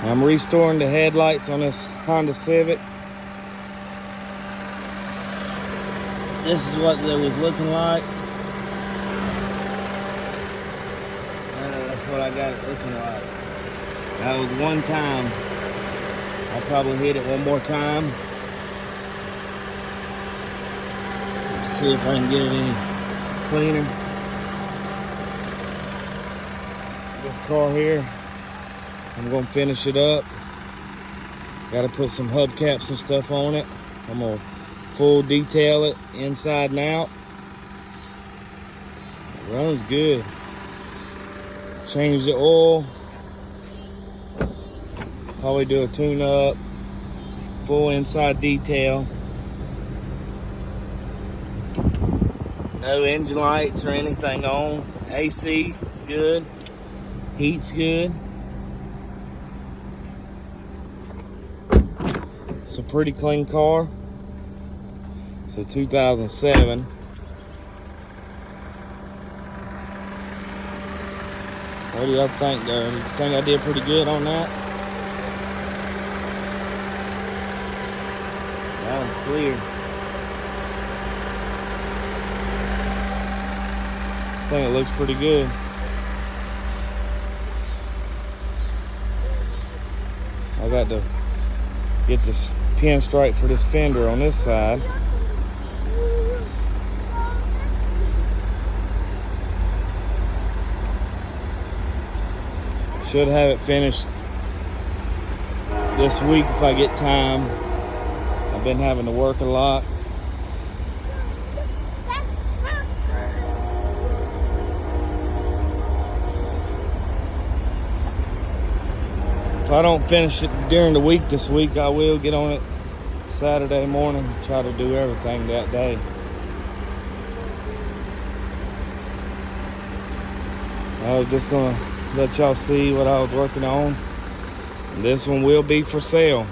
I'm restoring the headlights on this Honda Civic. This is what it was looking like. That's what I got it looking like. That was one time. I'll probably hit it one more time. See if I can get it any cleaner. This car here, I'm gonna finish it up. Gotta put some hubcaps and stuff on it. I'm gonna full detail it inside and out. It runs good. Change the oil. Probably do a tune up. Full inside detail. No engine lights or anything on. AC is good. Heat's good. It's a pretty clean car. It's a 2007. What do y'all think though? You think I did pretty good on that? That one's clear. I think it looks pretty good. I got to get this pinstripe for this fender on this side. Should have it finished this week if I get time. I've been having to work a lot. If I don't finish it during the week this week, I will get on it Saturday morning, try to do everything that day. I was just gonna let y'all see what I was working on. This one will be for sale.